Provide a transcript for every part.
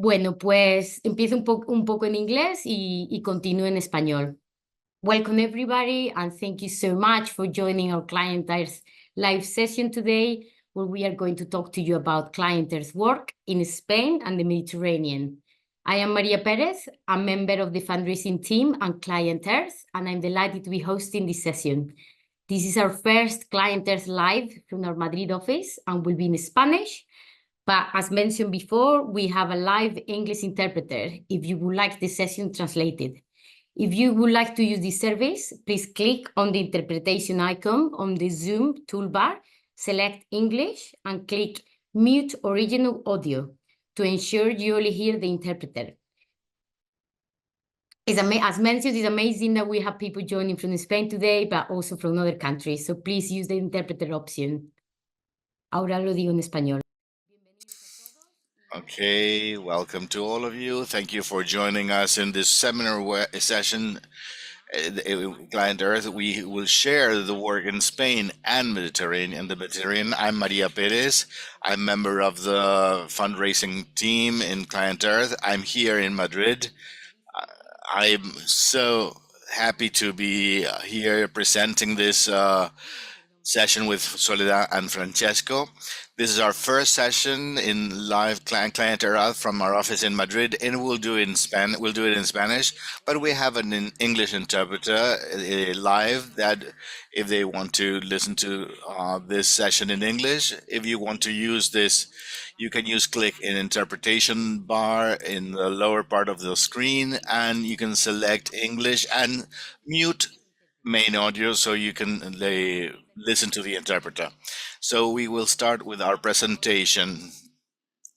Bueno, pues empiezo un poco en inglés y continúo en español. Welcome everybody, and thank you so much for joining our ClientEarth live session today, where we are going to talk to you about ClientEarth work in Spain and the Mediterranean. I am Maria Perez, a member of the fundraising team and ClientEarth, and I'm delighted to be hosting this session. This is our first ClientEarth live from our Madrid office and will be in Spanish. But as mentioned before, we have a live English interpreter if you would like the session translated. If you would like to use this service, please click on the interpretation icon on the Zoom toolbar, select English, and click Mute Original Audio to ensure you only hear the interpreter. As mentioned, it's amazing that we have people joining from Spain today, but also from other countries. So please use the interpreter option. Ahora lo digo en español. Okay, welcome to all of you. Thank you for joining us in this seminar session. ClientEarth, we will share the work in Spain and the Mediterranean. I'm Maria Perez. I'm member of the fundraising team in ClientEarth. I'm here in Madrid. I'm so happy to be here presenting this session with Soledad and Francesco. This is our first session in live ClientEarth from our office in Madrid, and we'll do it in Spanish, but we have an English interpreter live that if they want to listen to this session in English, if you want to use this, you can click in interpretation bar in the lower part of the screen, and you can select English and mute main audio so you can listen to the interpreter. So we will start with our presentation.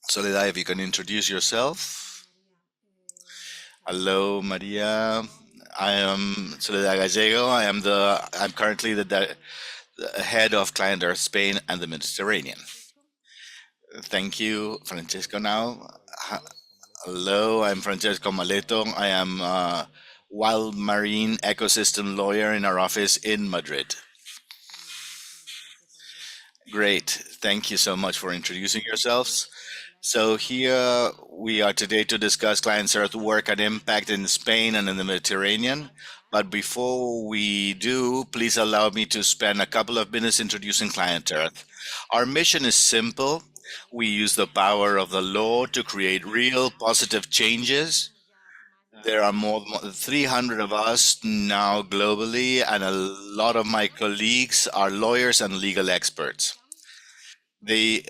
Soledad, if you can introduce yourself. Hello, Maria. I am Soledad Gallego. I'm currently the head of ClientEarth Spain and the Mediterranean. Thank you, Francesco. Now, hello, I'm Francesco Maleto. I am a wild marine ecosystem lawyer in our office in Madrid. Great. Thank you so much for introducing yourselves. So here we are today to discuss ClientEarth work and impact in Spain and in the Mediterranean. But before we do, please allow me to spend a couple of minutes introducing ClientEarth. Our mission is simple. We use the power of the law to create real positive changes. There are more than 300 of us now globally, and a lot of my colleagues are lawyers and legal experts. They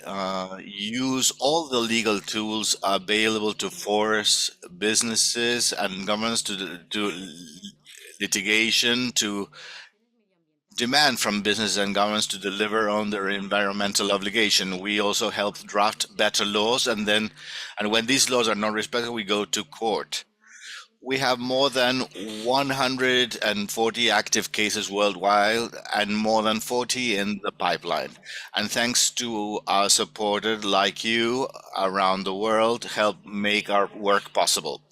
use all the legal tools available to force businesses and governments to do litigation, to demand from businesses and governments to deliver on their environmental obligation. We also help draft better laws, and when these laws are not respected, we go to court. We have more than 140 active cases worldwide and more than 40 in the pipeline. And thanks to our supporters like you around the world, help make our work possible.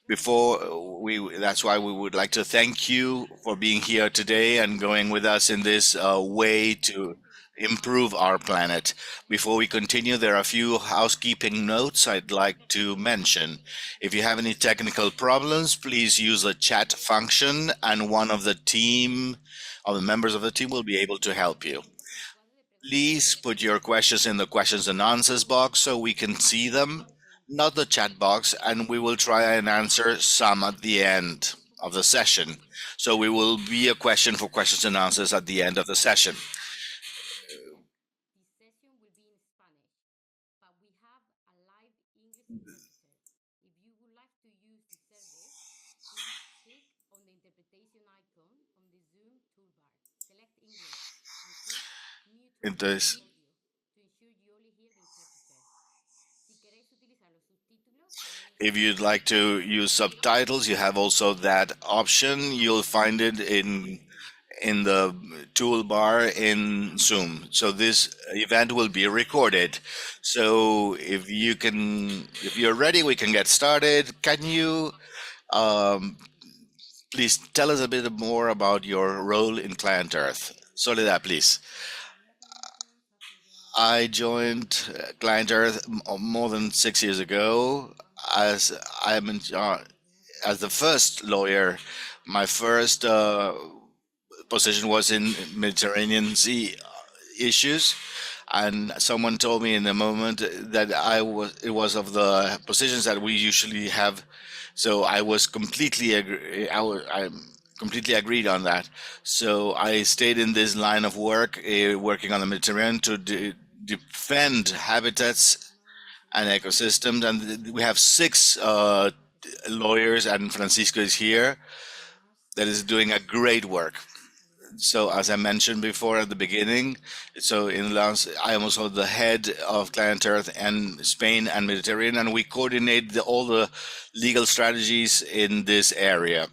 That's why we would like to thank you for being here today and going with us in this way to improve our planet. Before we continue, there are a few housekeeping notes I'd like to mention. If you have any technical problems, please use the chat function and one of the members of the team will be able to help you. Please put your questions in the questions and answers box so we can see them, not the chat box, and we will try and answer some at the end of the session. So we will be a question for questions and answers at the end of the session. Entonces, if you'd like to use subtitles, you have also that option. You'll find it in the toolbar in Zoom. So this event will be recorded. So if you're ready, we can get started. Can you please tell us a bit more about your role in ClientEarth? Soledad, please. I joined ClientEarth more than 6 years ago. as I'm in, as the first lawyer, my first position was in Mediterranean Sea issues, and someone told me in the moment that it was of the positions that we usually have. So I was completely agree, I'm completely agreed on that. So I stayed in this line of work, working on the Mediterranean to defend habitats and ecosystems. And we have six lawyers, and Francisco is here, that is doing a great work. So as I mentioned before at the beginning, so in last, I am also the head of ClientEarth and Spain and Mediterranean, and we coordinate all the legal strategies in this area,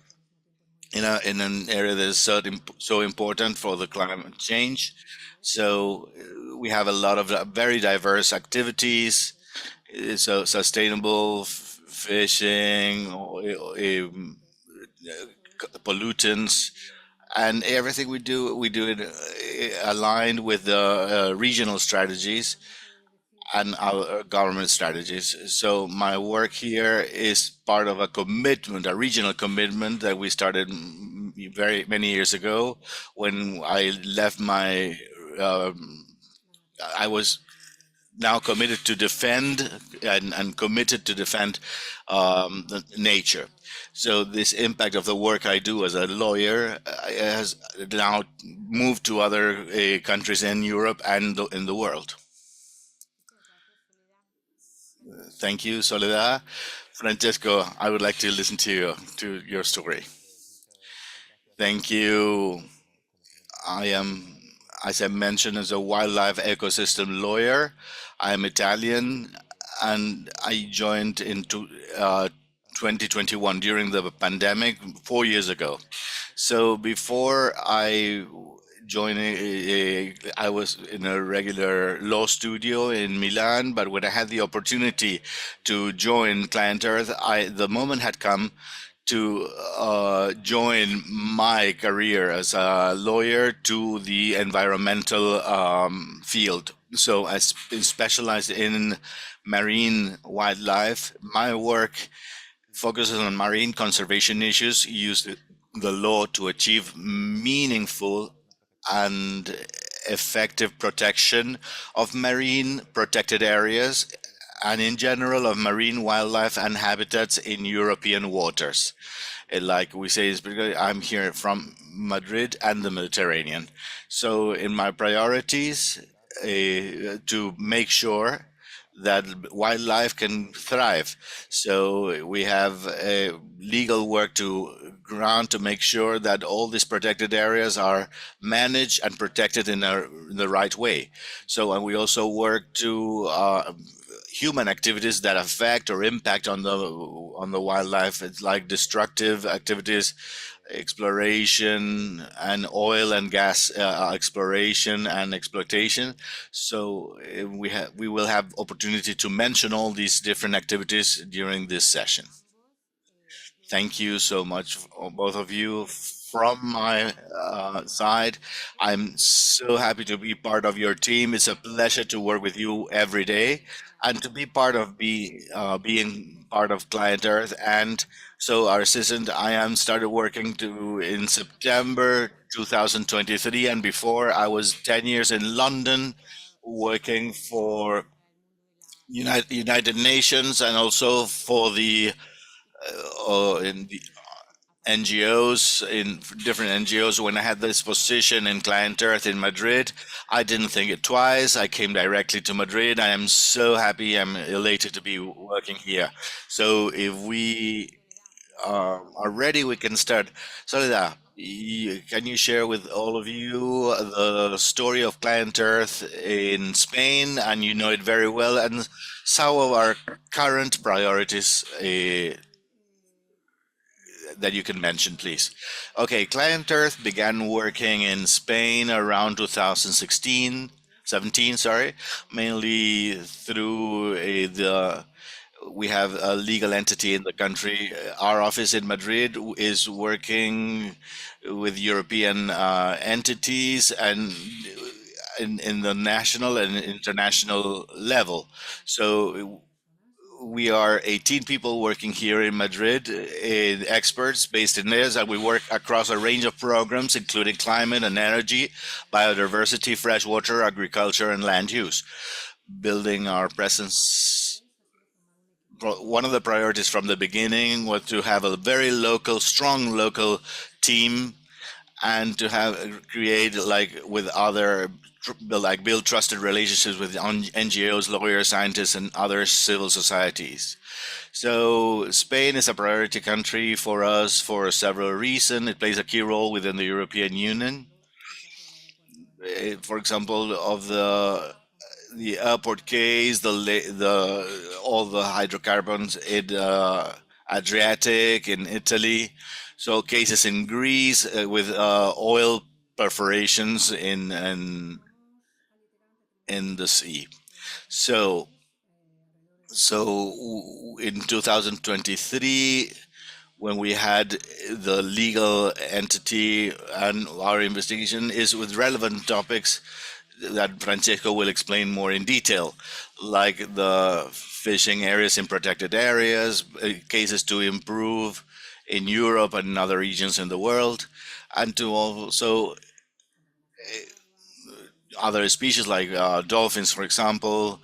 in an area that is so important for the climate change. So we have a lot of very diverse activities. So sustainable fishing, pollutants, and everything we do it aligned with the regional strategies and our government strategies. So my work here is part of a commitment, a regional commitment that we started very many years ago when I left my. I was now committed to defend and committed to defend the nature. So this impact of the work I do as a lawyer has now moved to other countries in Europe and in the world. Thank you, Soledad. Francesco, I would like to listen to your story. Thank you. I am, as I mentioned, as a wildlife ecosystem lawyer. I am Italian, and I joined in 2021 during the pandemic 4 years ago. So before I joined, I was in a regular law studio in Milan. But when I had the opportunity to join ClientEarth, the moment had come to join my career as a lawyer to the environmental field. So I specialized in marine wildlife. My work focuses on marine conservation issues, use the law to achieve meaningful and effective protection of marine protected areas and in general of marine wildlife and habitats in European waters. Like we say, I'm here from Madrid and the Mediterranean. So in my priorities, to make sure that wildlife can thrive. So we have legal work to grant to make sure that all these protected areas are managed and protected in the right way. So, and we also work to human activities that affect or impact on the wildlife. It's like destructive activities, exploration, and oil and gas exploration and exploitation. So we will have opportunity to mention all these different activities during this session. Thank you so much, both of you. From my side, I'm so happy to be part of your team. It's a pleasure to work with you every day and to be part of being part of ClientEarth. And so our assistant, I am started working in September 2023. And before, I was 10 years in London working for United Nations and also for the in the NGOs, in different NGOs. When I had this position in ClientEarth in Madrid, I didn't think it twice. I came directly to Madrid. I am so happy. I'm elated to be working here. So if we are ready, we can start. Soledad, can you share with all of you the story of ClientEarth in Spain? And you know it very well. And some of our current priorities that you can mention, please. Okay, ClientEarth began working in Spain around 2016, 17, sorry, mainly through we have a legal entity in the country. Our office in Madrid is working with European entities and in the national and international level. So we are 18 people working here in Madrid, experts based in there, and we work across a range of programs, including climate and energy, biodiversity, freshwater, agriculture, and land use. Building our presence, one of the priorities from the beginning was to have a very local, strong local team, and to have create like with other build trusted relationships with NGOs, lawyers, scientists, and other civil societies. So Spain is a priority country for us for several reasons. It plays a key role within the European Union. For example, of the airport case, all the hydrocarbons in Adriatic in Italy. So cases in Greece with oil perforations in the sea. So in 2023, when we had the legal entity, and our investigation is with relevant topics that Francesco will explain more in detail, like the fishing areas in protected areas, cases to improve in Europe and in other regions in the world, and to also other species like dolphins, for example,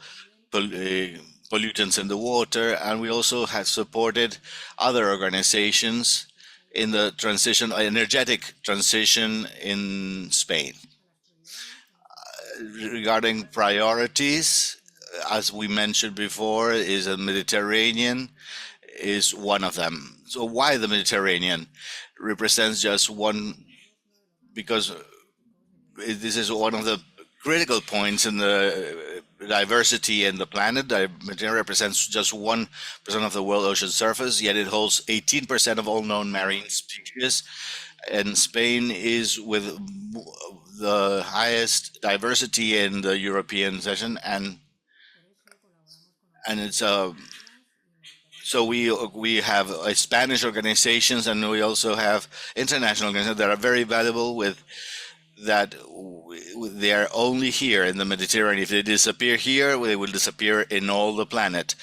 pollutants in the water. And we also have supported other organizations in the transition, energetic transition in Spain. Regarding priorities, as we mentioned before, is the Mediterranean is one of them. So why the Mediterranean represents just one? Because this is one of the critical points in the diversity in the planet. The Mediterranean represents just 1% of the world ocean surface, yet it holds 18% of all known marine species. And Spain is with the highest diversity in the European session, and it's so we have Spanish organizations, and we also have international organizations that are very valuable with that. They are only here in the Mediterranean. If they disappear here, they will disappear in all the planet.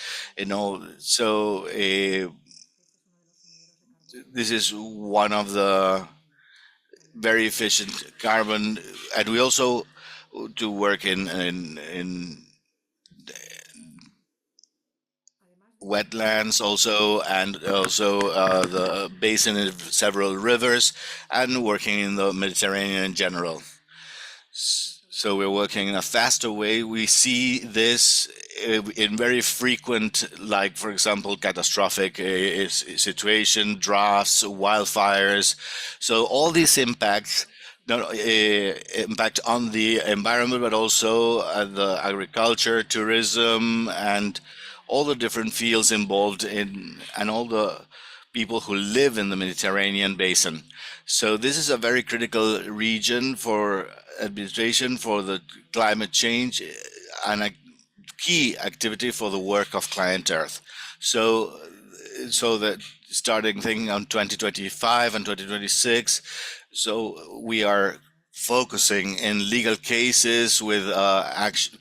So this is one of the very efficient carbon, and we also do work in wetlands also, and also the basin of several rivers, and working in the Mediterranean in general. So we're working in a faster way. We see this in very frequent, like for example, catastrophic situation, droughts, wildfires. So all these impacts not impact on the environment, but also the agriculture, tourism, and all the different fields involved in, and all the people who live in the Mediterranean basin. So this is a very critical region for administration for the climate change, and a key activity for the work of ClientEarth. So that starting thing on 2025 and 2026, so we are focusing in legal cases with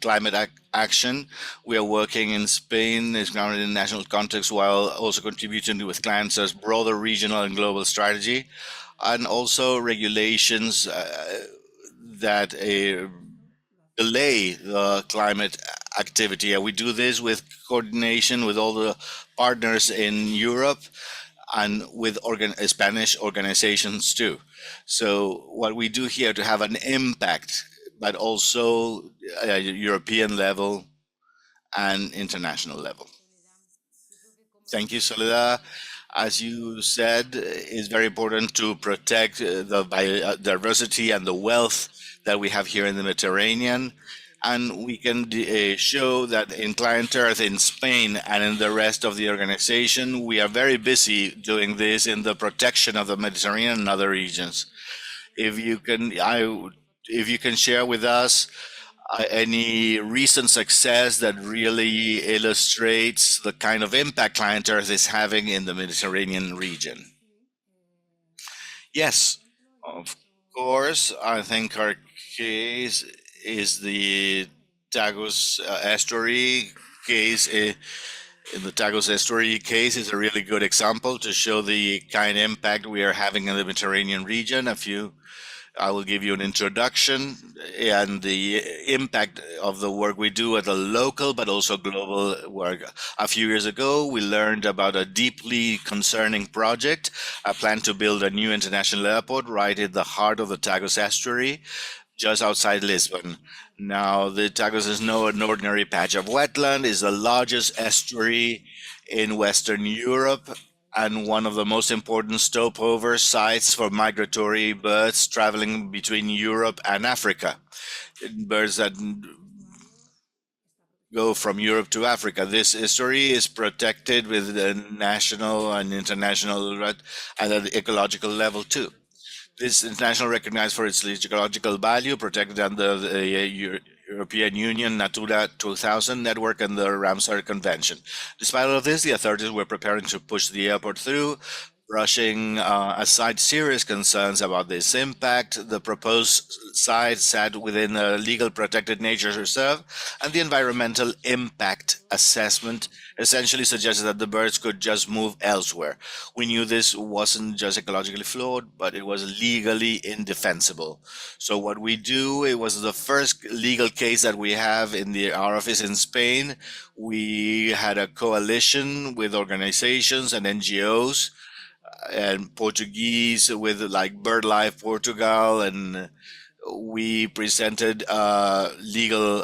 climate action. We are working in Spain, is grounded in national context, while also contributing with ClientEarth's broader regional and global strategy, and also regulations that delay the climate activity. And we do this with coordination with all the partners in Europe, and with Spanish organizations too. So what we do here to have an impact, but also at a European level and international level. Thank you, Soledad. As you said, it's very important to protect the biodiversity and the wealth that we have here in the Mediterranean. And we can show that in ClientEarth in Spain and in the rest of the organization, we are very busy doing this in the protection of the Mediterranean and other regions. If you can share with us any recent success that really illustrates the kind of impact ClientEarth is having in the Mediterranean region. Yes, of course. I think our case is the Tagus estuary case in the Tagus Estuary case is a really good example to show the kind of impact we are having in the Mediterranean region. I will give you an introduction and the impact of the work we do at the local but also global work. A few years ago, we learned about a deeply concerning project, a plan to build a new international airport right in the heart of the Tagus Estuary, just outside Lisbon. Now, the Tagus is no an ordinary patch of wetland, is the largest estuary in Western Europe and one of the most important stopover sites for migratory birds traveling between Europe and Africa. Birds that go from Europe to Africa. This estuary is protected with the national and international at the ecological level too. This international recognized for its ecological value, protected under the European Union Natura 2000 network and the Ramsar Convention. Despite all of this, the authorities were preparing to push the airport through, brushing aside serious concerns about this impact. The proposed site sat within a legal protected nature reserve, and the environmental impact assessment essentially suggested that the birds could just move elsewhere. We knew this wasn't just ecologically flawed, but it was legally indefensible. So what we do, it was the first legal case that we have in our office in Spain. We had a coalition with organizations and NGOs and Portuguese with like BirdLife Portugal, and we presented legal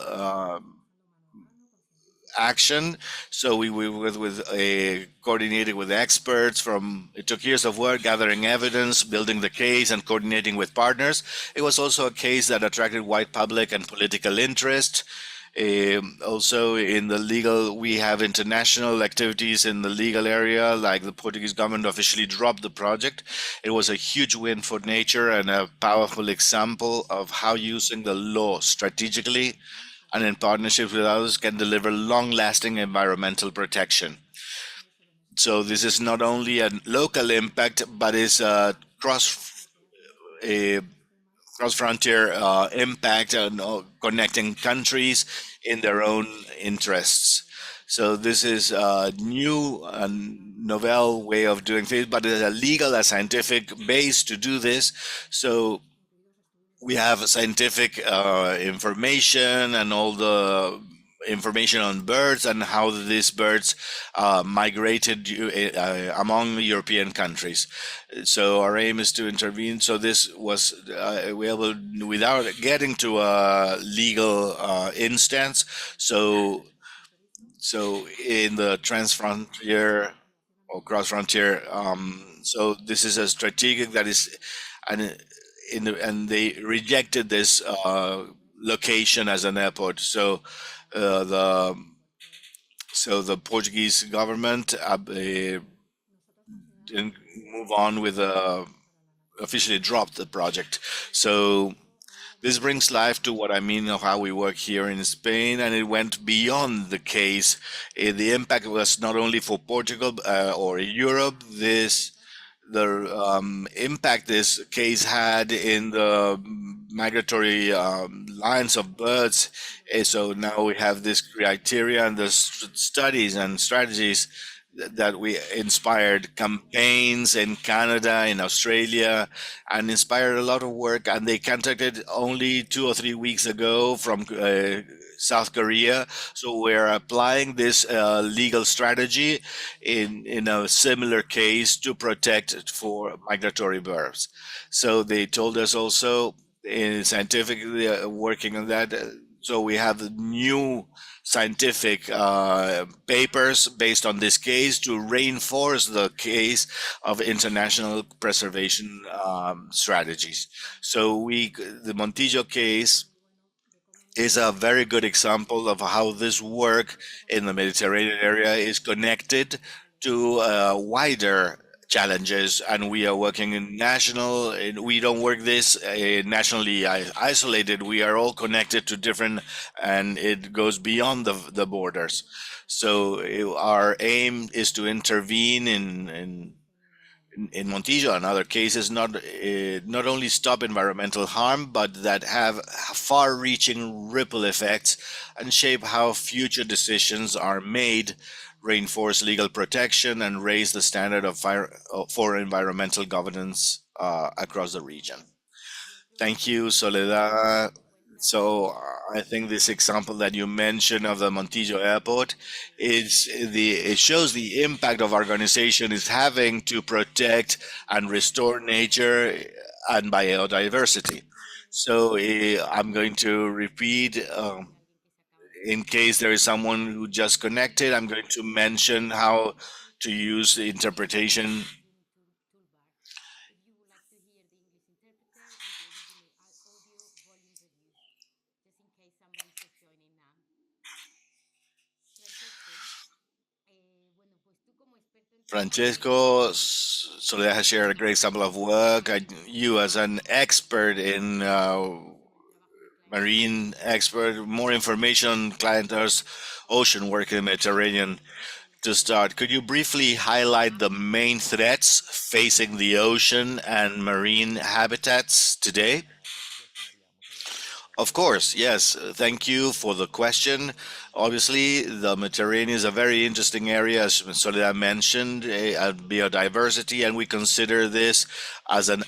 action. So we worked with a coordinated with experts from. It took years of work gathering evidence, building the case, and coordinating with partners. It was also a case that attracted wide public and political interest. Also in the legal, we have international activities in the legal area, like the Portuguese government officially dropped the project. It was a huge win for nature and a powerful example of how using the law strategically and in partnership with others can deliver long-lasting environmental protection. So this is not only a local impact, but is a cross-frontier impact and connecting countries in their own interests. So this is a new and novel way of doing things, but it's a legal and scientific base to do this. So we have scientific information and all the information on birds and how these birds migrated among European countries. So our aim is to intervene. So this was we able without getting to a legal instance. So in the transfrontier or cross frontier, so this is a strategic that is and and they rejected this location as an airport. So the Portuguese government didn't move on with officially dropped the project. So this brings life to what I mean of how we work here in Spain, and it went beyond the case. The impact was not only for Portugal or Europe. The impact this case had in the migratory lines of birds. So now we have this criteria and the studies and strategies that we inspired campaigns in Canada, in Australia, and inspired a lot of work. And they contacted only 2 or 3 weeks ago from South Korea. So we're applying this legal strategy in a similar case to protect for migratory birds. So they told us also in scientifically working on that. So we have new scientific papers based on this case to reinforce the case of international preservation strategies. So the Montijo case is a very good example of how this work in the Mediterranean area is connected to wider challenges, and we are working in national, and we don't work this nationally isolated. We are all connected to different, and it goes beyond the borders. So our aim is to intervene in Montijo and other cases, not only stop environmental harm, but that have far-reaching ripple effects and shape how future decisions are made reinforce legal protection, and raise the standard for environmental governance across the region. Thank you, Soledad. So I think this example that you mentioned of the Montillo Airport it shows the impact of organization is having to protect and restore nature and biodiversity. So I'm going to repeat. In case there is someone who just connected, I'm going to mention how to use the interpretation. Francesco, Soledad has shared a great example of work. You, as an expert in marine expert, more information on ClientEarth's ocean work in the Mediterranean. To start, could you briefly highlight the main threats facing the ocean and marine habitats today? Of course, yes. Thank you for the question. Obviously, the Mediterranean is a very interesting area, as Soledad mentioned, biodiversity, and we consider this as an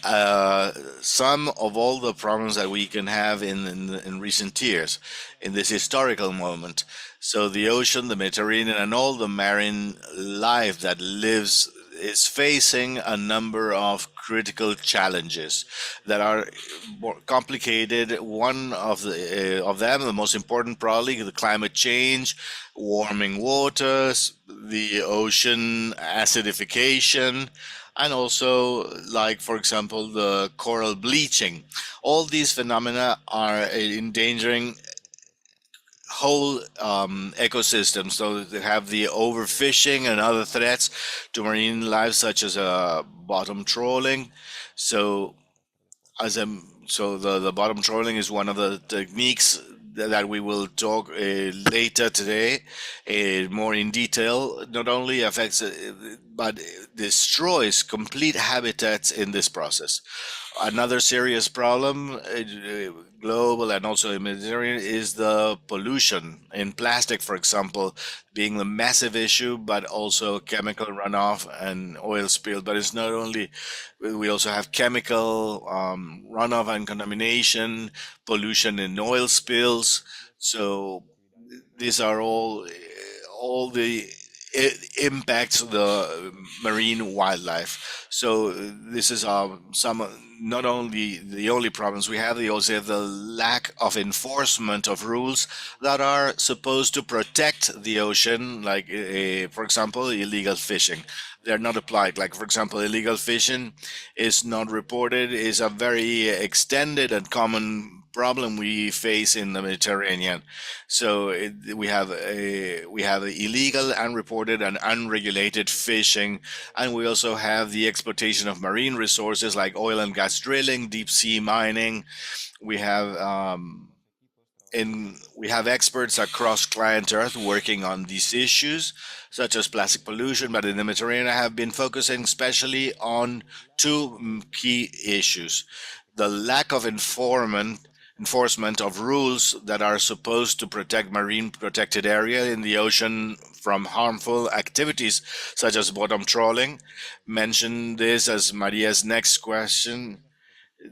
sum of all the problems that we can have in recent years, in this historical moment. So the ocean, the Mediterranean, and all the marine life that lives is facing a number of critical challenges that are more complicated. One of them, the most important probably, the climate change, warming waters, the ocean acidification, and also, like for example, the coral bleaching. All these phenomena are endangering whole ecosystems. So they have the overfishing and other threats to marine life, such as bottom trawling. So the bottom trawling is one of the techniques that we will talk later today more in detail. Not only affects but destroys complete habitats in this process. Another serious problem, global and also in Mediterranean, is the pollution in plastic, for example, being the massive issue, but also chemical runoff and oil spill. But it's not only, we also have chemical runoff and contamination, pollution in oil spills. So these are all the impacts the marine wildlife. So this is some, not only the only problems we have, we also have the lack of enforcement of rules that are supposed to protect the ocean, like for example, illegal fishing. They're not applied. Like for example, illegal fishing is not reported, is a very extended and common problem we face in the Mediterranean. So we have illegal, unreported, and unregulated fishing, and we also have the exploitation of marine resources like oil and gas drilling, deep sea mining. We have we have experts across ClientEarth working on these issues, such as plastic pollution, but in the Mediterranean, I have been focusing especially on two key issues: the lack of enforcement of rules that are supposed to protect marine protected area in the ocean from harmful activities such as bottom trawling. Mention this as Maria's next question.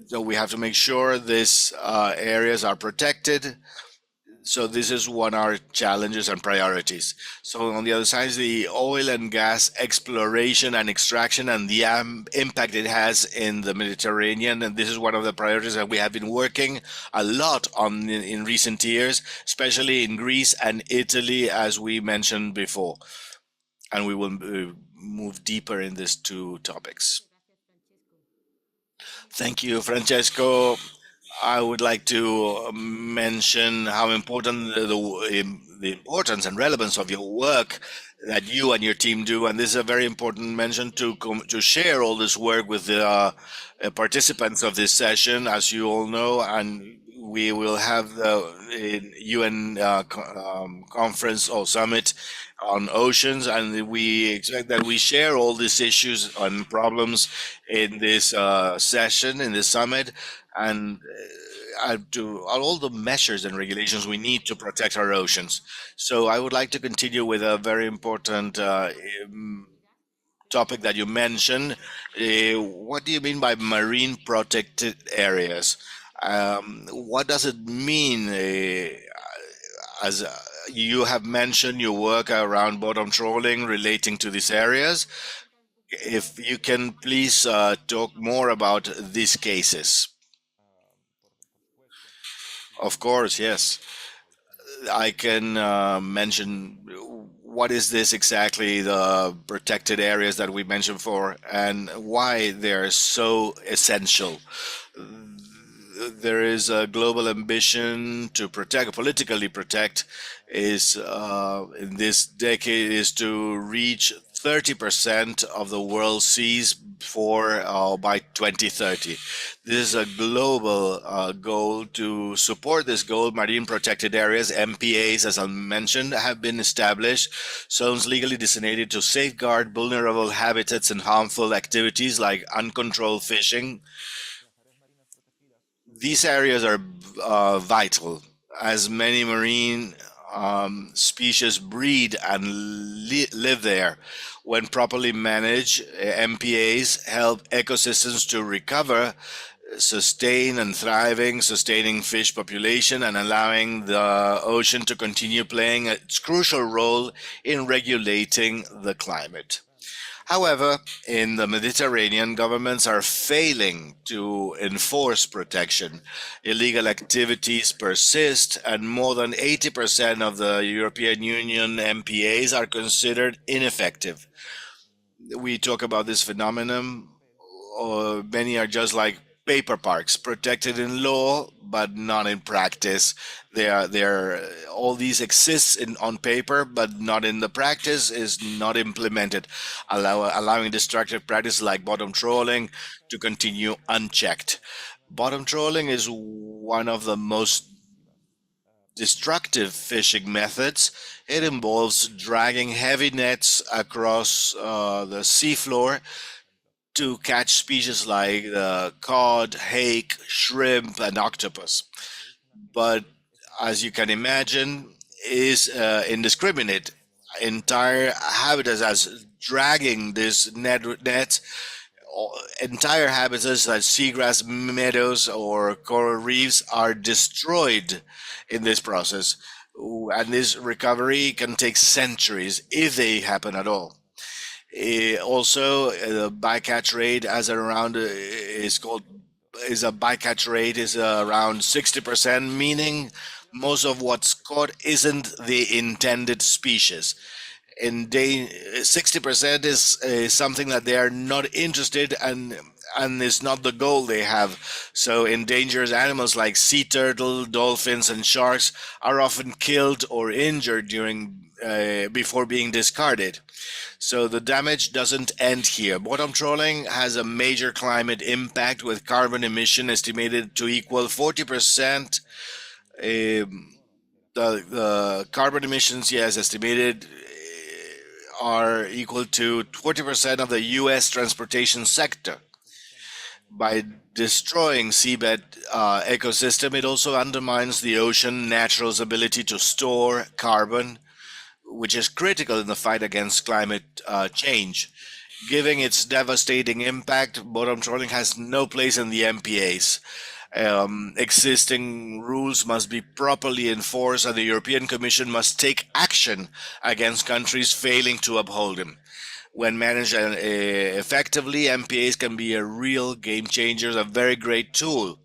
So we have to make sure these areas are protected. So this is one of our challenges and priorities. So on the other side is the oil and gas exploration and extraction and the impact it has in the Mediterranean. And this is one of the priorities that we have been working a lot on in recent years, especially in Greece and Italy, as we mentioned before. And we will move deeper in these two topics. Thank you, Francesco. I would like to mention how important the importance and relevance of your work that you and your team do, and this is a very important mention to share all this work with the participants of this session, as you all know, and we will have the UN conference or summit on oceans, and we expect that we share all these issues and problems in this session, in this summit. and to all the measures and regulations we need to protect our oceans. So I would like to continue with a very important topic that you mentioned. What do you mean by marine protected areas? What does it mean? As you have mentioned, you work around bottom trawling relating to these areas. If you can please talk more about these cases. Of course, yes. I can mention what is this exactly, the protected areas that we mentioned for, and why they're so essential. There is a global ambition to protect, politically protect, is in this decade is to reach 30% of the world seas for by 2030. This is a global goal. To support this goal, marine protected areas, MPAs, as I mentioned, have been established, zones legally designated to safeguard vulnerable habitats and harmful activities like uncontrolled fishing. These areas are vital, as many marine species breed and live there. When properly managed, MPAs help ecosystems to recover, sustain and thriving, sustaining fish population and allowing the ocean to continue playing its crucial role in regulating the climate. However, in the Mediterranean, governments are failing to enforce protection. Illegal activities persist, and more than 80% of the European Union MPAs are considered ineffective. We talk about this phenomenon, or many are just like paper parks, protected in law but not in practice. They are all these exists in on paper but not in the practice, is not implemented, allowing destructive practices like bottom trawling to continue unchecked. Bottom trawling is one of the most destructive fishing methods. It involves dragging heavy nets across the seafloor to catch species like cod, hake, shrimp, and octopus. But as you can imagine, is indiscriminate. Entire habitats as dragging this nets, entire habitats like seagrass meadows or coral reefs are destroyed in this process. And this recovery can take centuries if they happen at all. Also, the bycatch rate as around is called is a bycatch rate is around 60%, meaning most of what's caught isn't the intended species. And they 60% is something that they are not interested, and it's not the goal they have. So endangered animals like sea turtle, dolphins, and sharks are often killed or injured during before being discarded. So the damage doesn't end here. Bottom trawling has a major climate impact, with carbon emission estimated to equal 40%. The carbon emissions, yes, estimated are equal to 40% of the US transportation sector. By destroying seabed ecosystem, it also undermines the ocean natural's ability to store carbon, which is critical in the fight against climate change. Given its devastating impact, bottom trawling has no place in the MPAs. Existing rules must be properly enforced, and the European Commission must take action against countries failing to uphold them. When managed effectively, MPAs can be a real game changer, a very great tool.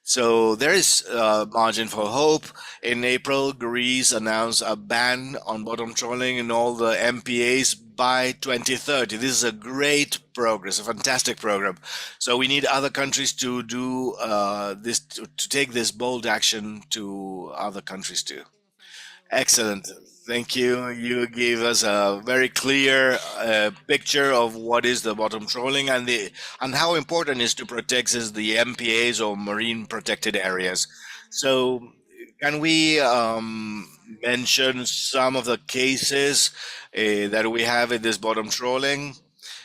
So there is margin for hope. In April, Greece announced a ban on bottom trawling in all the MPAs by 2030. This is a great progress, a fantastic program. So we need other countries to do this, to take this bold action to other countries too. Excellent. Thank you. You gave us a very clear picture of what is the bottom trawling, and how important it is to protect is the MPAs, or marine protected areas. So can we mention some of the cases that we have in this bottom trawling?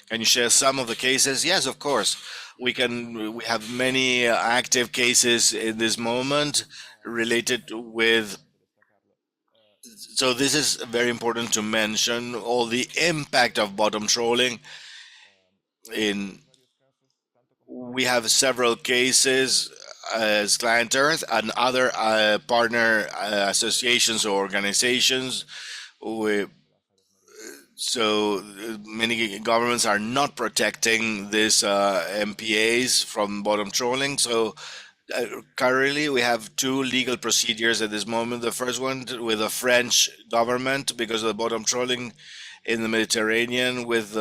Can you share some of the cases? Yes, of course. We have many active cases in this moment related with. So this is very important to mention all the impact of bottom trawling in. We have several cases as ClientEarth and other partner associations or organizations. We, many governments are not protecting these MPAs from bottom trawling. So currently, we have two legal procedures at this moment. The first one with the French government because of the bottom trawling in the Mediterranean, with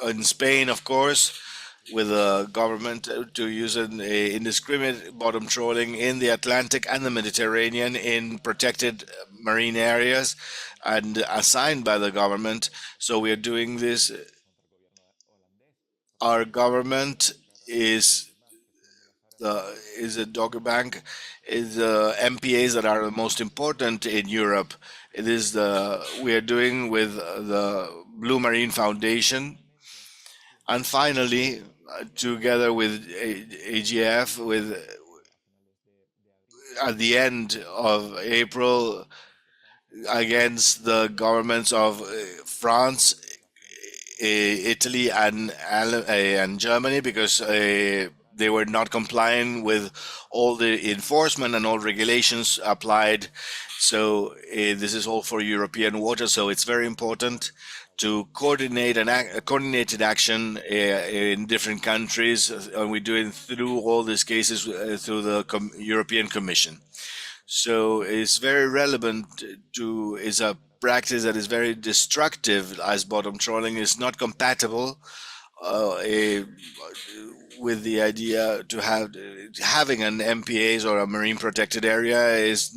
in Spain, of course, with the government to use an indiscriminate bottom trawling in the Atlantic and the Mediterranean in protected marine areas and assigned by the government. So we are doing this. Our government is a dog bank, is the MPAs that are the most important in Europe. It is the we are doing with the Blue Marine Foundation, and finally, together with AGF, with at the end of April, against the governments of France, Italy, and Germany, because they were not complying with all the enforcement and all regulations applied. So this is all for European water. So it's very important to coordinate coordinated action in different countries, and we're doing through all these cases through the European Commission. So it's very relevant to is a practice that is very destructive, as bottom trawling is not compatible with the idea to have having an MPAs or a marine protected area is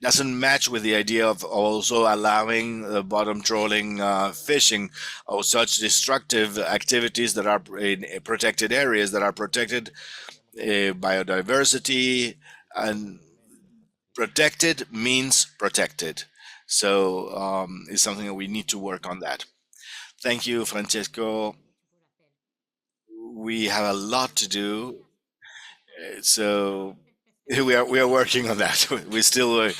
doesn't match with the idea of also allowing the bottom trawling fishing or such destructive activities that are in protected areas that are protected biodiversity, and protected means protected. So it's something that we need to work on that. Thank you, Francesco. We have a lot to do, so we are working on that. We still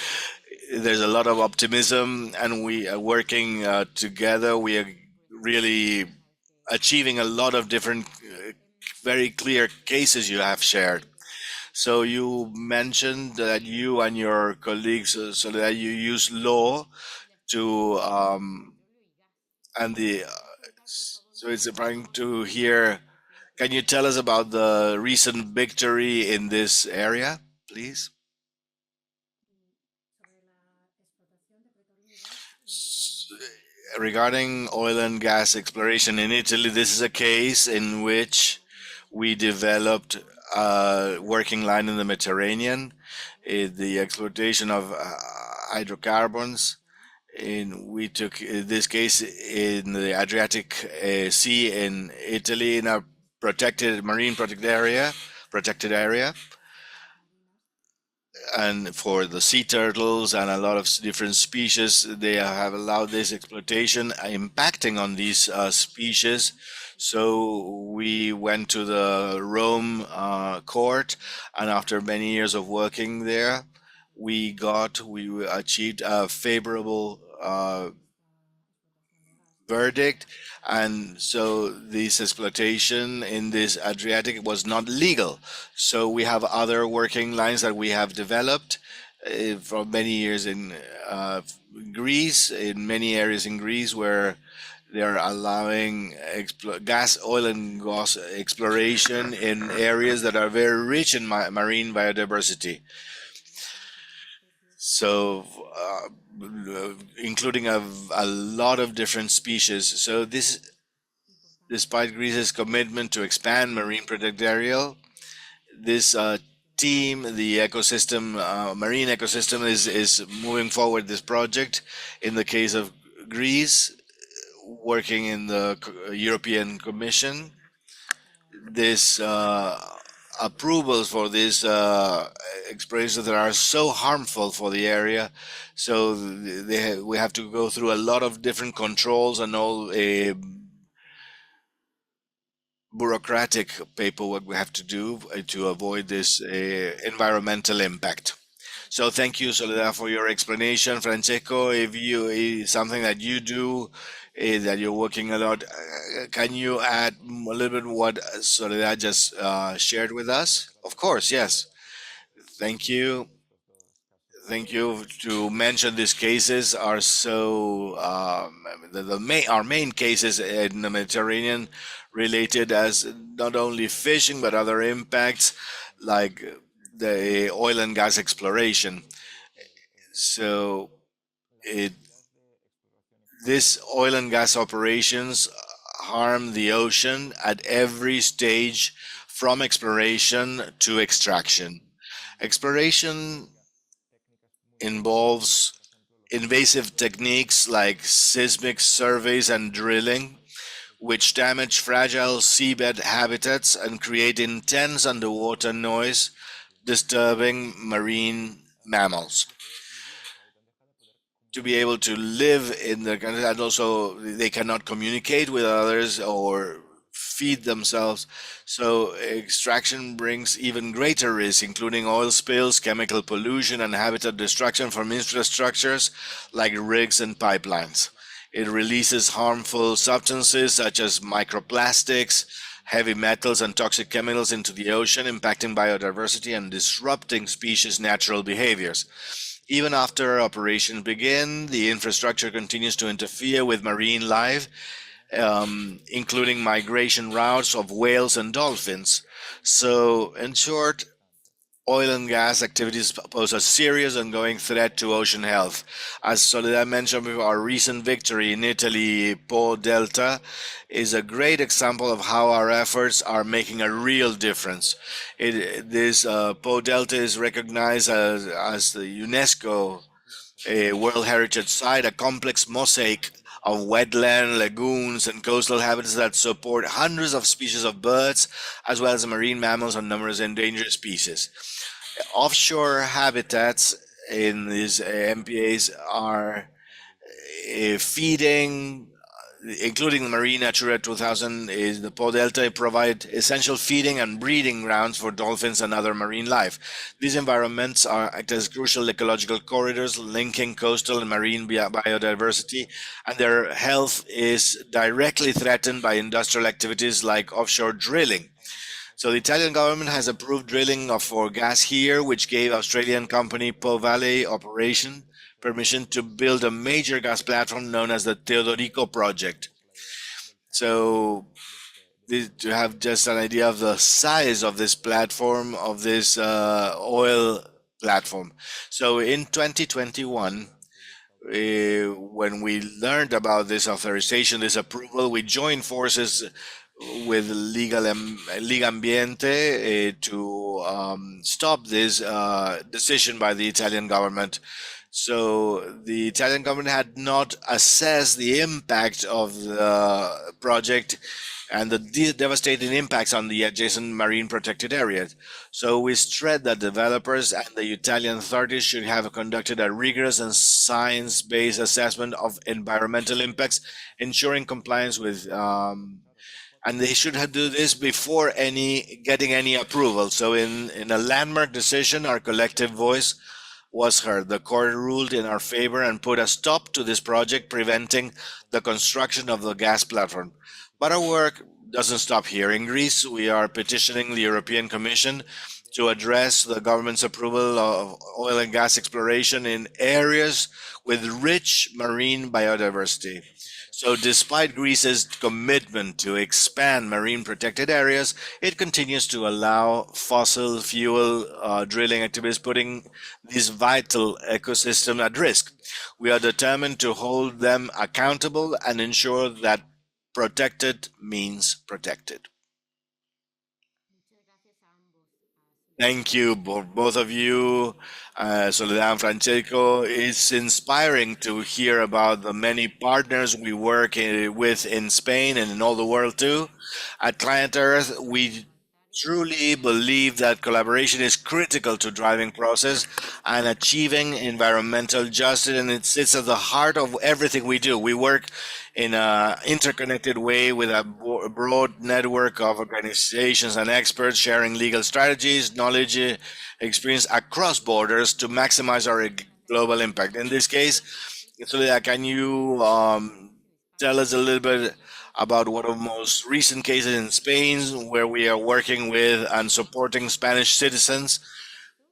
there's a lot of optimism, and we are working together. We are really achieving a lot of different, very clear cases you have shared. So you mentioned that you and your colleagues, so that you use law to and the so it's trying to hear. Can you tell us about the recent victory in this area, please? Regarding oil and gas exploration in Italy, this is a case in which we developed a working line in the Mediterranean, the exploitation of hydrocarbons. We took this case in the Adriatic Sea in Italy in a protected marine protected area, and for the sea turtles and a lot of different species, they have allowed this exploitation impacting on these species. So we went to the Rome court, and after many years of working there, we achieved a favorable verdict, and so this exploitation in this Adriatic was not legal. So we have other working lines that we have developed for many years in Greece, in many areas in Greece where they are allowing oil and gas exploration in areas that are very rich in marine biodiversity. So, including a lot of different species. So this, despite Greece's commitment to expand marine protected area, this team, the ecosystem, marine ecosystem, is moving forward this project. In the case of Greece, working in the European Commission, this approvals for these experiences that are so harmful for the area. So we have to go through a lot of different controls and all bureaucratic paperwork we have to do to avoid this environmental impact. So thank you, Soledad, for your explanation. Francesco, if you something that you do, that you're working a lot, can you add a little bit what Soledad just shared with us? Of course, yes. Thank you. Thank you to mention these cases are so the main our main cases in the Mediterranean related as not only fishing but other impacts like the oil and gas exploration. So it this oil and gas operations harm the ocean at every stage from exploration to extraction. Exploration involves invasive techniques like seismic surveys and drilling, which damage fragile seabed habitats and create intense underwater noise, disturbing marine mammals to be able to live in the country, and also they cannot communicate with others or feed themselves. So extraction brings even greater risks, including oil spills, chemical pollution, and habitat destruction from infrastructures like rigs and pipelines. It releases harmful substances such as microplastics, heavy metals, and toxic chemicals into the ocean, impacting biodiversity and disrupting species' natural behaviors. Even after operations begin, the infrastructure continues to interfere with marine life, including migration routes of whales and dolphins. So, in short, oil and gas activities pose a serious ongoing threat to ocean health. As Soledad mentioned, our recent victory in Italy, Po Delta, is a great example of how our efforts are making a real difference. This Po Delta is recognized as the UNESCO a World Heritage Site, a complex mosaic of wetland, lagoons, and coastal habitats that support hundreds of species of birds, as well as marine mammals and numerous endangered species. Offshore habitats in these MPAs are feeding, including the Marine Natura 2000, is the Po Delta provide essential feeding and breeding grounds for dolphins and other marine life. These environments act as crucial ecological corridors linking coastal and marine biodiversity, and their health is directly threatened by industrial activities like offshore drilling. So the Italian government has approved drilling for gas here, which gave Australian company Po Valley Operation permission to build a major gas platform known as the Teodorico project. So to have just an idea of the size of this platform, of this oil platform. So in 2021, when we learned about this authorization, this approval, we joined forces with Liga Ambiente to stop this decision by the Italian government. So the Italian government had not assessed the impact of the project and the devastating impacts on the adjacent marine protected areas. So we stress that developers and the Italian authorities should have conducted a rigorous and science-based assessment of environmental impacts, ensuring compliance with and they should have do this before getting any approval. So in a landmark decision, our collective voice was heard. The court ruled in our favor and put a stop to this project, preventing the construction of the gas platform. But our work doesn't stop here. In Greece, we are petitioning the European Commission to address the government's approval of oil and gas exploration in areas with rich marine biodiversity. So despite Greece's commitment to expand marine protected areas, it continues to allow fossil fuel drilling activities, putting these vital ecosystems at risk. We are determined to hold them accountable and ensure that protected means protected. Thank you, both of you, Soledad and Francesco. It's inspiring to hear about the many partners we work with in Spain and in all the world too. At ClientEarth, we truly believe that collaboration is critical to driving process and achieving environmental justice, and it sits at the heart of everything we do. We work in a interconnected way with a broad network of organizations and experts sharing legal strategies, knowledge, experience across borders to maximize our global impact. In this case, Soledad, can you tell us a little bit about one of the most recent cases in Spain where we are working with and supporting Spanish citizens?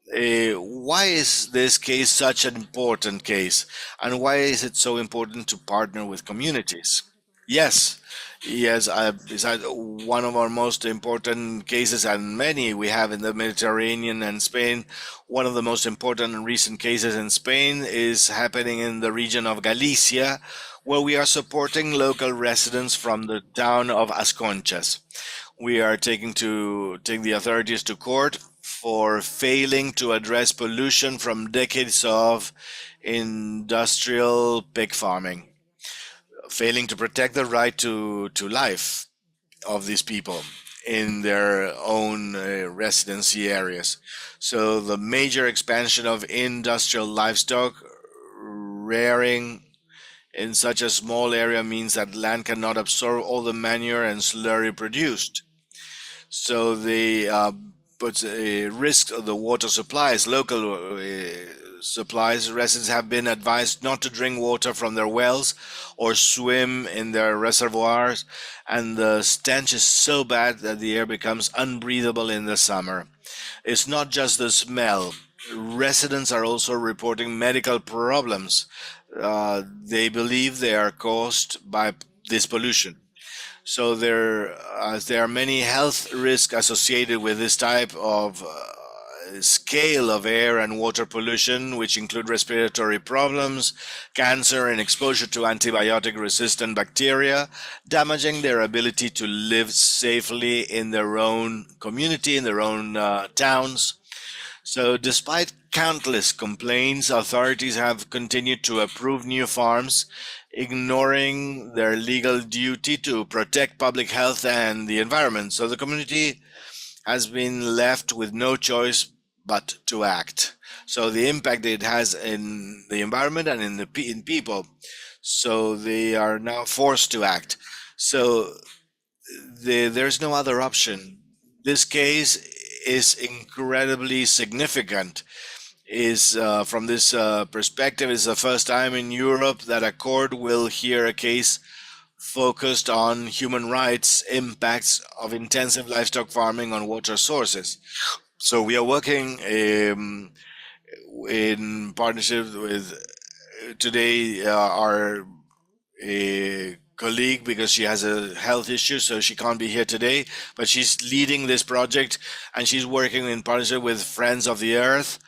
Why is this case such an important case? And why is it so important to partner with communities? Yes, yes, it's one of our most important cases, and many we have in the Mediterranean and Spain. One of the most important and recent cases in Spain is happening in the region of Galicia, where we are supporting local residents from the town of As Conchas. We are taking the authorities to court for failing to address pollution from decades of industrial pig farming, failing to protect the right to life of these people in their own residency areas. So the major expansion of industrial livestock rearing in such a small area means that land cannot absorb all the manure and slurry produced. So they puts a risk of the water supplies, local supplies. Residents have been advised not to drink water from their wells or swim in their reservoirs, and the stench is so bad that the air becomes unbreathable in the summer. It's not just the smell. Residents are also reporting medical problems. They believe they are caused by this pollution. So there are many health risks associated with this type of scale of air and water pollution, which include respiratory problems, cancer, and exposure to antibiotic resistant bacteria, damaging their ability to live safely in their own community, in their own towns. So, despite countless complaints, authorities have continued to approve new farms, ignoring their legal duty to protect public health and the environment. So, the community has been left with no choice but to act. So, the impact it has in the environment and in people. So, they are now forced to act. So, there's no other option. This case is incredibly significant. Is from this perspective, is the first time in Europe that a court will hear a case focused on human rights impacts of intensive livestock farming on water sources. So we are working in partnership with today our a colleague because she has a health issue, so she can't be here today. But she's leading this project, and she's working in partnership with Friends of the Earth,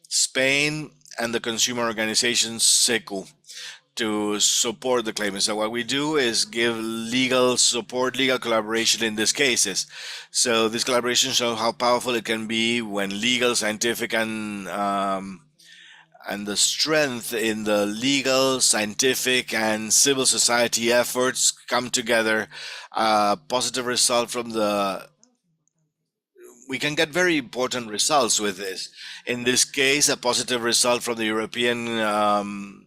Spain, and the consumer organization SECU to support the claimants. So what we do is give legal support, legal collaboration in these cases. So this collaboration shows how powerful it can be when legal, scientific, and the strength in the legal, scientific, and civil society efforts come together. A positive result from the we can get very important results with this. In this case, a positive result from the European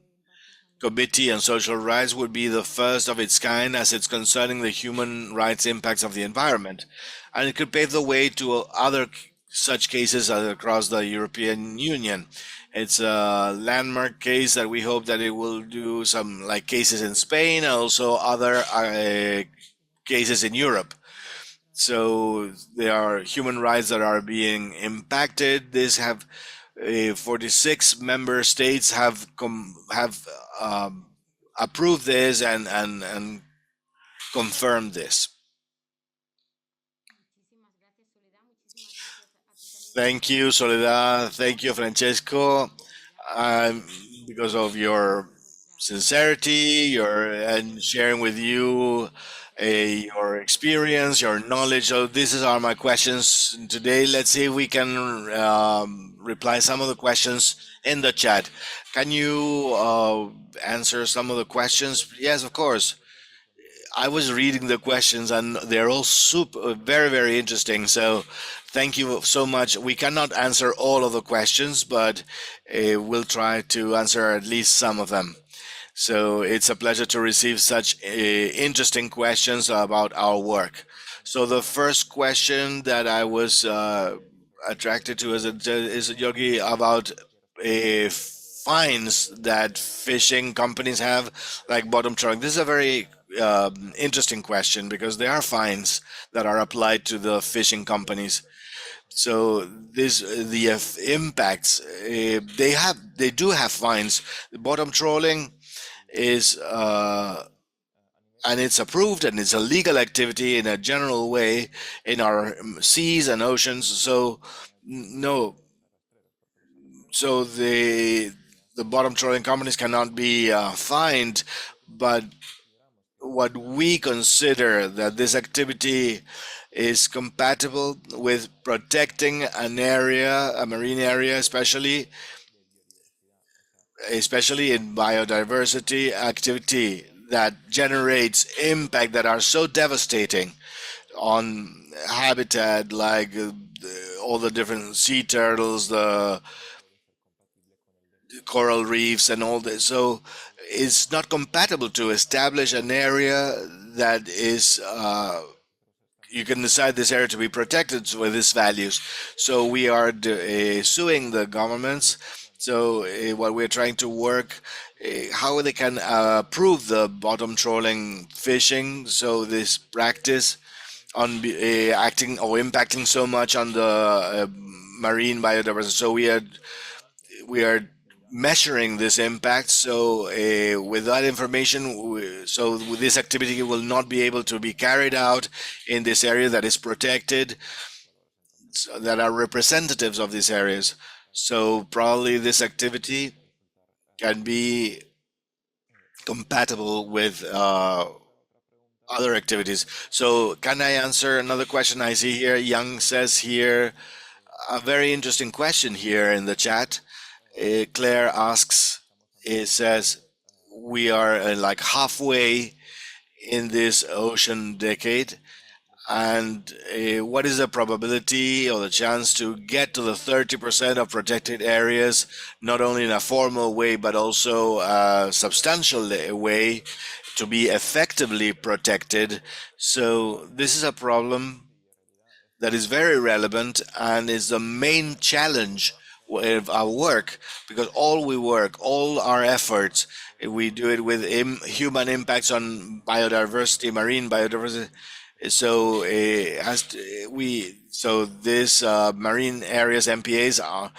Committee on Social Rights would be the first of its kind as it's concerning the human rights impacts of the environment. And it could pave the way to other such cases across the European Union. It's a landmark case that we hope that it will do some like cases in Spain and also other cases in Europe. So there are human rights that are being impacted. This have 46 member states have approved this and confirmed this. Thank you, Soledad. Thank you, Francesco, um, because of your sincerity, your and sharing with you your experience, your knowledge. So these are my questions today. Let's see if we can reply some of the questions in the chat. Can you answer some of the questions? Yes, of course. I was reading the questions and they're all super, very, very interesting. So thank you so much. We cannot answer all of the questions, but we'll try to answer at least some of them. So it's a pleasure to receive such interesting questions about our work. So the first question that I was attracted to is Yogi about fines that fishing companies have, like bottom trawling. This is a very interesting question because there are fines that are applied to the fishing companies. So this the impacts they do have fines. Bottom trawling is and it's approved and it's a legal activity in a general way in our seas and oceans. So no, so the bottom trawling companies cannot be fined, but what we consider that this activity is compatible with protecting an area, a marine area, especially in biodiversity activity that generates impact that are so devastating on habitat, like all the different sea turtles, the coral reefs and all this. So it's not compatible to establish an area that is you can decide this area to be protected with these values. So we are suing the governments. So what we're trying to work, how they can approve the bottom trawling fishing. So this practice on acting or impacting so much on the marine biodiversity. So we are measuring this impact. So with that information, so this activity will not be able to be carried out in this area that is protected, so that are representatives of these areas. So probably this activity can be compatible with other activities. So can I answer another question I see here? Young says here, a very interesting question here in the chat. Claire asks, it says, we are like halfway in this ocean decade, and what is the probability or the chance to get to the 30% of protected areas, not only in a formal way, but also a substantial way to be effectively protected? So this is a problem that is very relevant and is the main challenge with our work, because all our efforts, we do it with human impacts on biodiversity, marine biodiversity. So so this marine areas MPAs are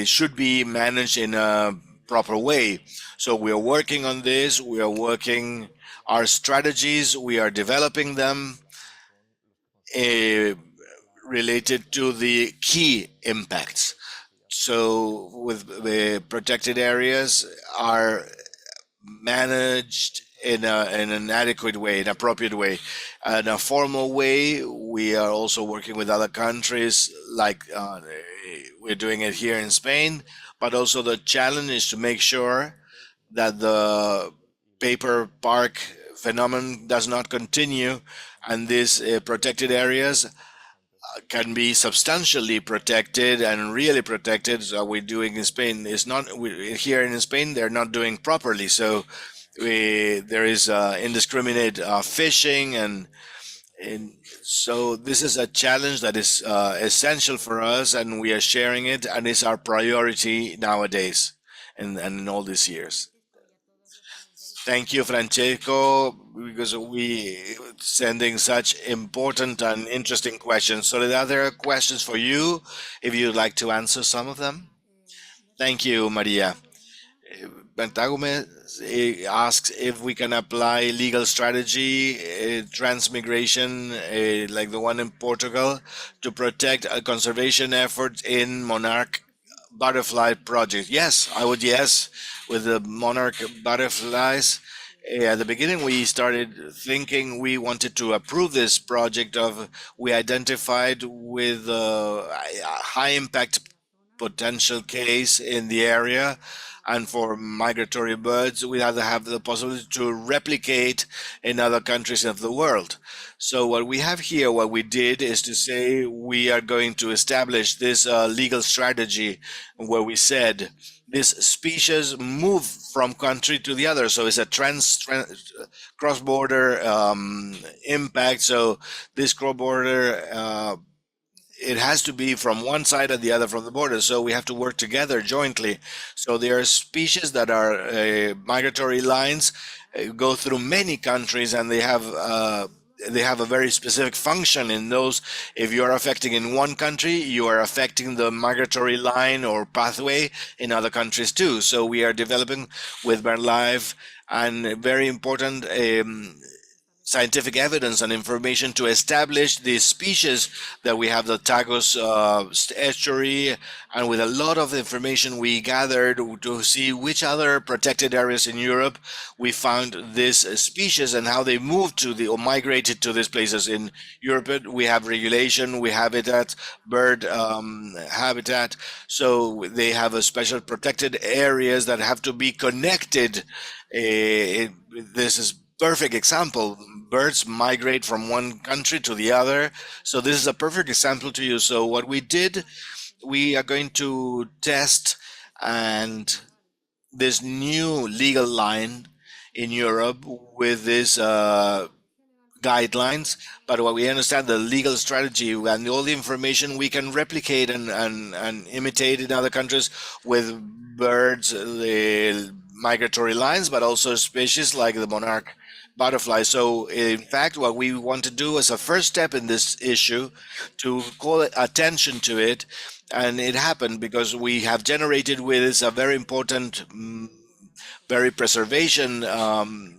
should be managed in a proper way. So we are working on this. We are working our strategies. We are developing them. Related to the key impacts. So with the protected areas are managed in an adequate way, an appropriate way. In a formal way, we are also working with other countries, like we're doing it here in Spain, but also the challenge is to make sure that the paper park phenomenon does not continue, and these protected areas can be substantially protected and really protected. So we're doing in Spain is not here in Spain. They're not doing properly. So there is indiscriminate fishing, and so this is a challenge that is essential for us, and we are sharing it, and it's our priority nowadays, and in all these years. Thank you, Francesco, because we sending such important and interesting questions. So there are questions for you, if you'd like to answer some of them. Thank you, Maria. Pentagume asks if we can apply legal strategy, transmigration, like the one in Portugal, to protect a conservation effort in monarch butterfly project. Yes, I would yes. With the monarch butterflies, at the beginning we started thinking we wanted to approve this project of, we identified with a high impact potential case in the area, and for migratory birds, we have to have the possibility to replicate in other countries of the world. So what we have here, what we did is to say we are going to establish this legal strategy where we said this species move from country to the other. So it's a cross-border impact. So this cross-border it has to be from one side or the other from the border. So we have to work together jointly. So there are species that are migratory lines, go through many countries, and they have a very specific function in those. If you are affecting in one country, you are affecting the migratory line or pathway in other countries too. So we are developing with BirdLife and very important scientific evidence and information to establish the species that we have, the Tagus estuary, and with a lot of information we gathered to see which other protected areas in Europe we found this species and how they moved to the or migrated to these places. In Europe, we have regulation, we habitat, bird habitat, so they have a special protected areas that have to be connected. This is perfect example. Birds migrate from one country to the other. So this is a perfect example to you. So what we did, we are going to test and this new legal line in Europe with this guidelines, but what we understand the legal strategy and all the information we can replicate and imitate in other countries with birds, the migratory lines, but also species like the monarch butterfly. So in fact, what we want to do as a first step in this issue to call attention to it, and it happened because we have generated with this a very important very preservation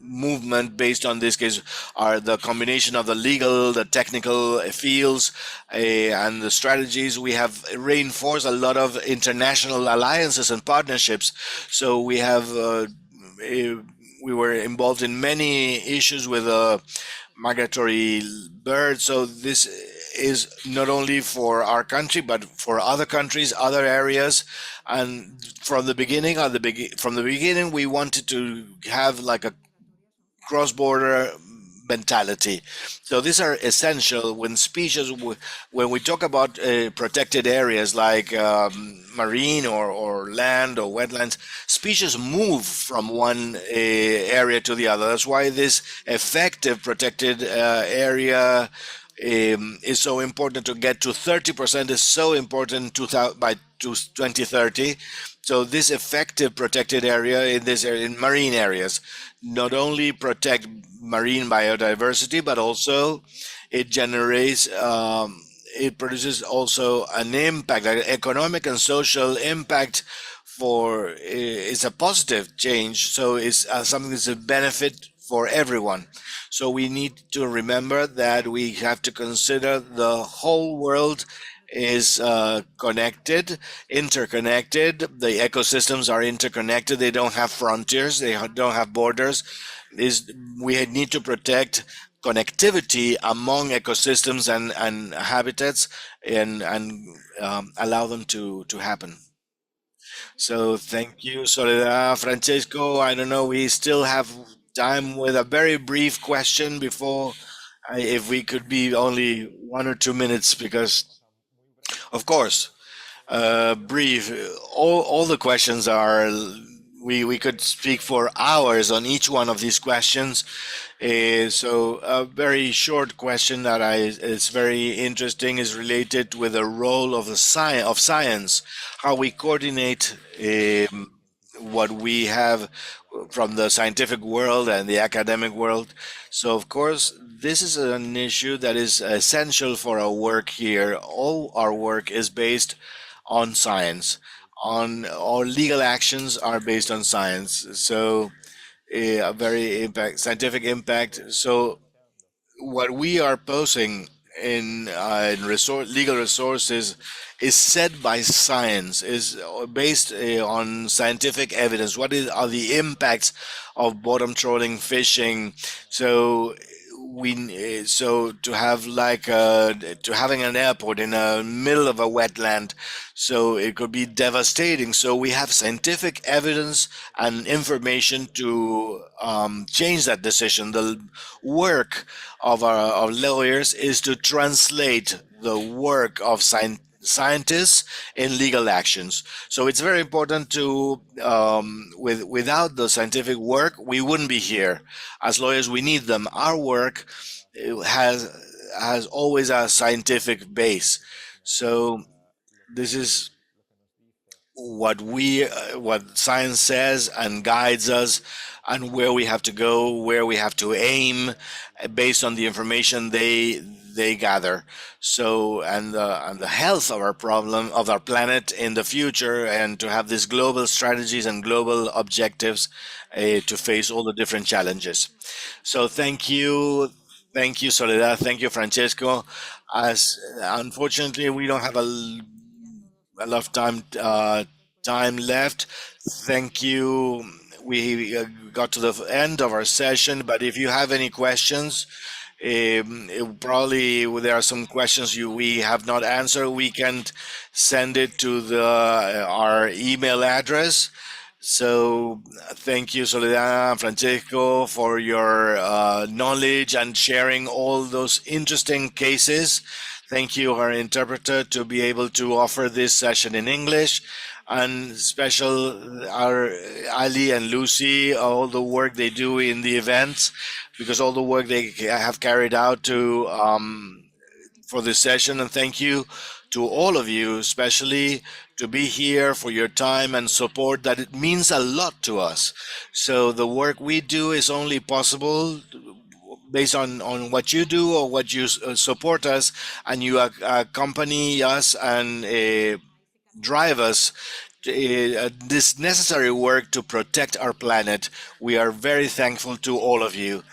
movement based on this case are the combination of the legal, the technical fields, and the strategies. We have reinforced a lot of international alliances and partnerships. So we have we were involved in many issues with migratory birds. So this is not only for our country, but for other countries, other areas. And from the beginning, we wanted to have like a cross-border mentality. So these are essential when species, when we talk about protected areas like marine or land or wetlands, species move from one area to the other. That's why this effective protected area is so important. To get to 30% is so important by 2030. So this effective protected area in this area, in marine areas, not only protect marine biodiversity, but also it generates, it produces also an impact, an economic and social impact for, it's a positive change. So it's something that's a benefit for everyone. So we need to remember that we have to consider the whole world is connected, interconnected. The ecosystems are interconnected. They don't have frontiers. They don't have borders. We need to protect connectivity among ecosystems and habitats and allow them to happen. So thank you, Soledad. Francesco, I don't know, we still have time with a very brief question before, if we could be only 1 or 2 minutes, because of course, brief. All the questions are. We could speak for hours on each one of these questions. So a very short question that is very interesting is related with the role of the science, how we coordinate what we have from the scientific world and the academic world. So of course, this is an issue that is essential for our work here. All our work is based on science. On our legal actions are based on science. So a very scientific impact. So what we are posing in legal resources is set by science, is based on scientific evidence. Are the impacts of bottom trawling fishing? So so to have like to having an airport in the middle of a wetland, so it could be devastating. So we have scientific evidence and information to change that decision. The work of our lawyers is to translate the work of scientists in legal actions. So it's very important to without the scientific work, we wouldn't be here. As lawyers, we need them. Our work has always a scientific base. So this is what science says and guides us, and where we have to go, where we have to aim, based on the information they gather. So and the health of our planet in the future, and to have these global strategies and global objectives to face all the different challenges. So thank you, Soledad, thank you, Francesco. As unfortunately we don't have a lot of time left. Thank you. We got to the end of our session, but if you have any questions, probably there are some questions we have not answered. We can send it to our email address. So thank you, Soledad and Francesco, for your knowledge and sharing all those interesting cases. Thank you, our interpreter, to be able to offer this session in English. And special our Ali and Lucy, all the work they do in the events, because all the work they have carried out to for this session. And thank you to all of you, especially to be here, for your time and support. That it means a lot to us. So the work we do is only possible based on what you do, or what you support us, and you accompany us and drive us this necessary work to protect our planet. We are very thankful to all of you.